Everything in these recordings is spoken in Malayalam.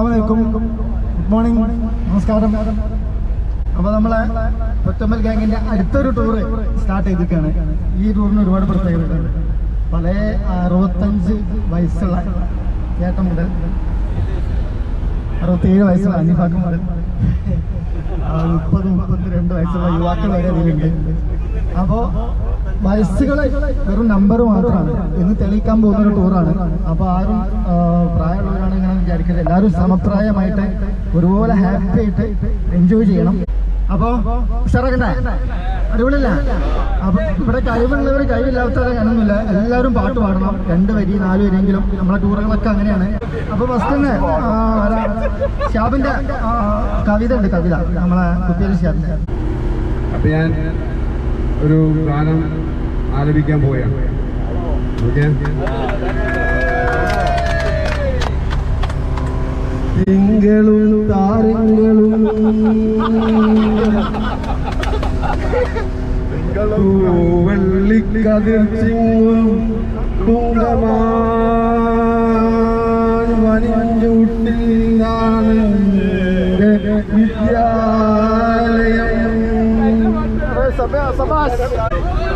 അസ്സലാമു അലൈക്കും, ഗുഡ് മോർണിംഗ്, നമസ്കാരം. അപ്പോൾ നമ്മളെ പൊറ്റമ്മൽ ഗാങ്ങിൻ്റെ അടുത്തൊരു ടൂറ് സ്റ്റാർട്ട് ചെയ്തിരിക്കുകയാണ്. ഈ ടൂറിന് ഒരുപാട് പ്രത്യേകതകളുണ്ട്. പല 65 വയസ്സുള്ള ചേട്ടൻ മുതൽ 67 വയസ്സുള്ള അനിഫാക്ക് മുതൽ 30-32 വയസ്സുള്ള യുവാക്കൾ വരെ അതിലുണ്ട്. അപ്പോൾ വയസ്സുകളെ വെറും നമ്പർ മാത്രമാണ് ഇന്ന് തെളിയിക്കാൻ പോകുന്ന ഒരു ടൂറാണ്. അപ്പോൾ ആരും പ്രായമുള്ളവരാണ് ഇങ്ങനെ വിചാരിക്കരുത്. എല്ലാവരും സമപ്രായമായിട്ട് ഒരുപോലെ ഹാപ്പി ആയിട്ട് എൻജോയ് ചെയ്യണം. അപ്പോൾ ഉഷാറാക്കണ്ടേ? അടിപൊളിയല്ല? അപ്പം ഇവിടെ കഴിവുള്ളവർ കഴിവില്ലാത്തവരെ കാണുന്നില്ല. എല്ലാവരും പാട്ട് പാടണം. 2 വരി 4 വരിയെങ്കിലും. നമ്മളെ ടൂറുകളൊക്കെ അങ്ങനെയാണ്. അപ്പോൾ ഫസ്റ്റ് തന്നെ ഷാബിൻ്റെ കവിത ഉണ്ട്. കവിത നമ്മളെ കുട്ടികൾ ഷാബിൻ്റെ. അപ്പം ഞാൻ ഒരു ഗാനം ആലപിക്കാൻ പോവുകയാണ്. ഓക്കെ. തിങ്കളും താരങ്ങളും വെള്ളിക്കതിർ ചിങ്ങും വനിഞ്ചൂട്ടിലാണ് വിദ്യാലയം.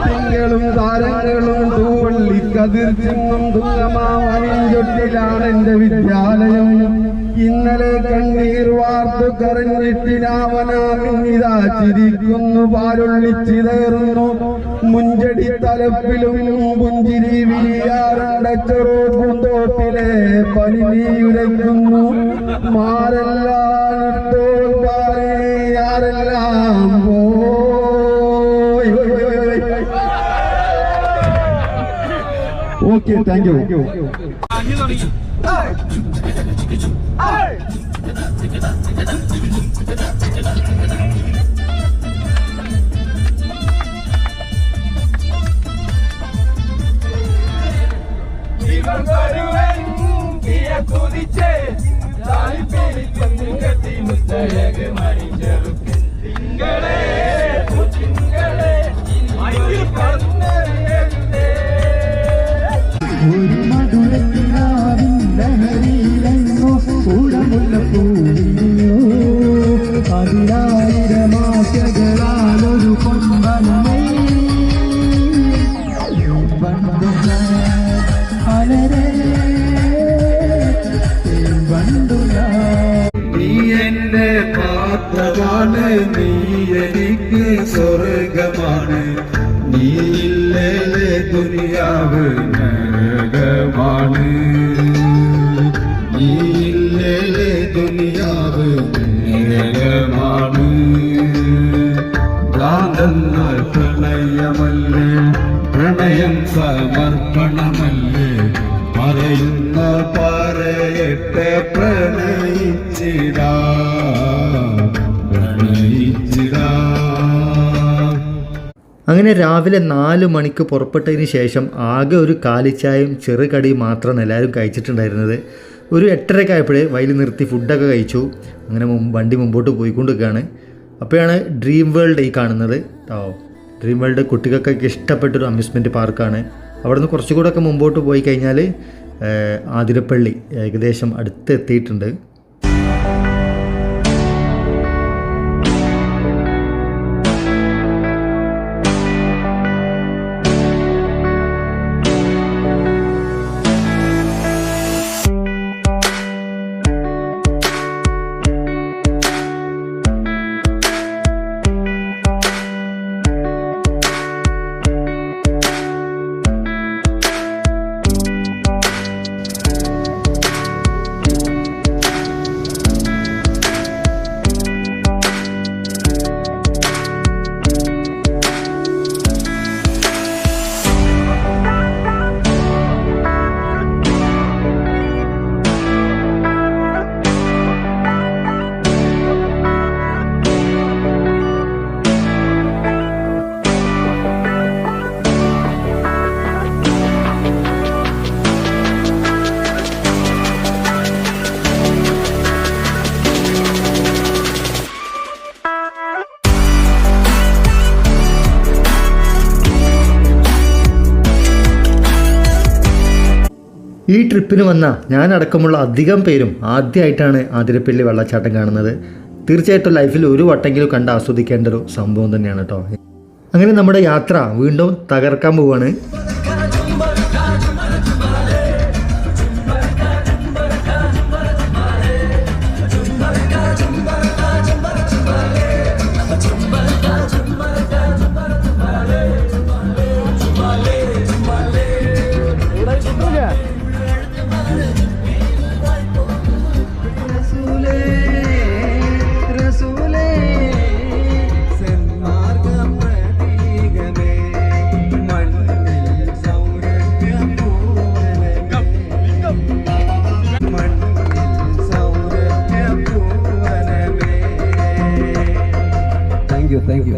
തിങ്കളും താരങ്ങളും തൂവള്ളിക്കതിർ ചിങ്ങും തുങ്കമാവനിഞ്ചൊട്ടിലാണ് എന്റെ വിദ്യാലയം. ഇന്നലെ കണ്ണീർ വാർത്തു കരഞ്ഞിട്ടിനാവനാമിന്നിതാ ചിരിക്കുന്നു, പാലൊള്ളിച്ചിതേറുന്നു മുഞ്ചടി തലപ്പിലും പുഞ്ചിരി വിരിയാറണ്ടച്ചറോ പൂന്തോപ്പിലെ പനിനീയുരയ്ക്കുന്നു. മാരെല്ലാം ആരെല്ലാം പോയി. Okay, thank you. അതിരായിരമാശകളാലൊരു കൊമ്പനമേ നീ എന്റെ പാത്രമാണ്, നീ എനിക്ക് സ്വർഗമാണ്. നീയില്ലേ ദുനിയാവ് നരകമാണ്. നീയില്ലേ ദുനിയാവ് നരകമാണ്. ഭ്രാന്തെന്നാൽ പ്രണയമല്ലേ, പ്രണയം സമർപ്പണമല്ലേ. പറയുന്ന പറയട്ടെ പ്രണയിച്ചിടാ. അങ്ങനെ രാവിലെ 4 മണിക്ക് പുറപ്പെട്ടതിന് ശേഷം ആകെ ഒരു കാലിച്ചായും ചെറുകടിയും മാത്രമാണ് എല്ലാവരും കഴിച്ചിട്ടുണ്ടായിരുന്നത്. ഒരു 8:30 ആയപ്പോഴേ വയൽ നിർത്തി ഫുഡൊക്കെ കഴിച്ചു. അങ്ങനെ വണ്ടി മുമ്പോട്ട് പോയിക്കൊണ്ടിരിക്കുകയാണ്. അപ്പോഴാണ് ഡ്രീം വേൾഡ് ഈ കാണുന്നത്. ഡ്രീം വേൾഡ് കുട്ടികൾക്കൊക്കെ ഇഷ്ടപ്പെട്ടൊരു അമ്യൂസ്മെൻറ്റ് പാർക്കാണ്. അവിടെ നിന്ന് കുറച്ചുകൂടെ ഒക്കെ മുമ്പോട്ട് പോയി കഴിഞ്ഞാൽ ആതിരപ്പള്ളി ഏകദേശം അടുത്ത് എത്തിയിട്ടുണ്ട്. ഈ ട്രിപ്പിന് വന്ന ഞാനടക്കമുള്ള അധികം പേരും ആദ്യമായിട്ടാണ് ആതിരപ്പള്ളി വെള്ളച്ചാട്ടം കാണുന്നത്. തീർച്ചയായിട്ടും ലൈഫിൽ ഒരു വട്ടെങ്കിലും കണ്ട് ആസ്വദിക്കേണ്ട ഒരു സംഭവം തന്നെയാണ് കേട്ടോ. അങ്ങനെ നമ്മുടെ യാത്ര വീണ്ടും തകർക്കാൻ പോവുകയാണ്. Thank you.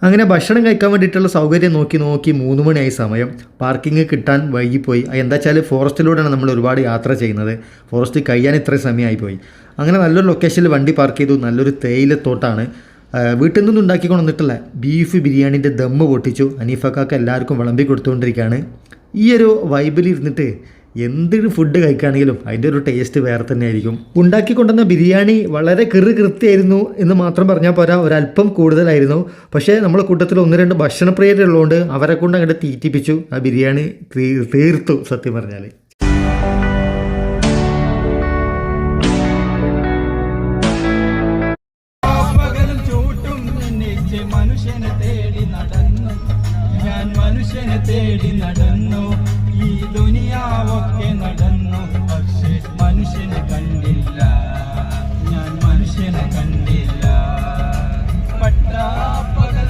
അങ്ങനെ ഭക്ഷണം കഴിക്കാൻ വേണ്ടിയിട്ടുള്ള സൗകര്യം നോക്കി 3 മണിയായി സമയം. പാർക്കിംഗ് കിട്ടാൻ വൈകിപ്പോയി. എന്താ വെച്ചാൽ ഫോറസ്റ്റിലൂടെയാണ് നമ്മൾ ഒരുപാട് യാത്ര ചെയ്യുന്നത്. ഫോറസ്റ്റ് കഴിയാൻ ഇത്രയും സമയമായിപ്പോയി. അങ്ങനെ നല്ലൊരു ലൊക്കേഷനിൽ വണ്ടി പാർക്ക് ചെയ്തു. നല്ലൊരു തേയിലത്തോട്ടാണ്. വീട്ടിൽ നിന്നൊന്നും ഉണ്ടാക്കിക്കൊണ്ട് വന്നിട്ടില്ല. ബീഫ് ബിരിയാണിൻ്റെ ദമ്മ് പൊട്ടിച്ചു. അനീഫക്കാക്ക് എല്ലാവർക്കും വിളമ്പി കൊടുത്തുകൊണ്ടിരിക്കുകയാണ്. ഈ ഒരു വൈബിൽ ഇരുന്നിട്ട് എന്തൊരു ഫുഡ് കഴിക്കുകയാണെങ്കിലും അതിൻ്റെ ഒരു ടേസ്റ്റ് വേറെ തന്നെ ആയിരിക്കും. ഉണ്ടാക്കിക്കൊണ്ടുവന്ന ബിരിയാണി വളരെ കൃത്യമായിരുന്നു എന്ന് മാത്രം പറഞ്ഞാൽ പോരാ, ഒരല്പം കൂടുതലായിരുന്നു. പക്ഷേ നമ്മളെ കൂട്ടത്തിൽ 1-2 ഭക്ഷണപ്രിയരുള്ളതുകൊണ്ട് അവരെ കൊണ്ട് അങ്ങോട്ട് തീറ്റിപ്പിച്ചു. ആ ബിരിയാണി തീർത്തു സത്യം പറഞ്ഞാൽ. മനുഷ്യനെ തേടി നടന്നു, ഈ ദുനിയാവൊക്കെ നടന്നു, പക്ഷേ മനുഷ്യനെ കണ്ടില്ല, ഞാൻ മനുഷ്യനെ കണ്ടില്ല. പട്ടാപ്പകൽ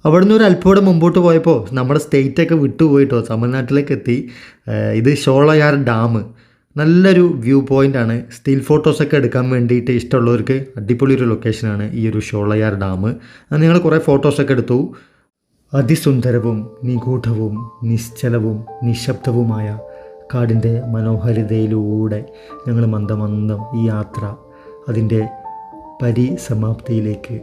അവിടുന്ന് ഒരു അല്പം മുമ്പോട്ട് പോയപ്പോൾ നമ്മുടെ സ്റ്റേറ്റൊക്കെ വിട്ടുപോയിട്ടോ, തമിഴ്നാട്ടിലേക്ക് എത്തി. ഇത് ഷോളയാർ ഡാം. നല്ലൊരു വ്യൂ പോയിൻ്റാണ്. സ്റ്റിൽ ഫോട്ടോസൊക്കെ എടുക്കാൻ വേണ്ടിയിട്ട് ഇഷ്ടമുള്ളവർക്ക് അടിപൊളി ഒരു ലൊക്കേഷനാണ് ഈ ഒരു ഷോളയാർ ഡാം. നിങ്ങൾ കുറേ ഫോട്ടോസൊക്കെ എടുത്തു. അതിസുന്ദരവും നിഗൂഢവും നിശ്ചലവും നിശബ്ദവുമായ കാടിൻ്റെ മനോഹാരിതയിലൂടെ ഞങ്ങൾ മന്ദം ഈ യാത്ര അതിൻ്റെ പരിസമാപ്തിയിലേക്ക്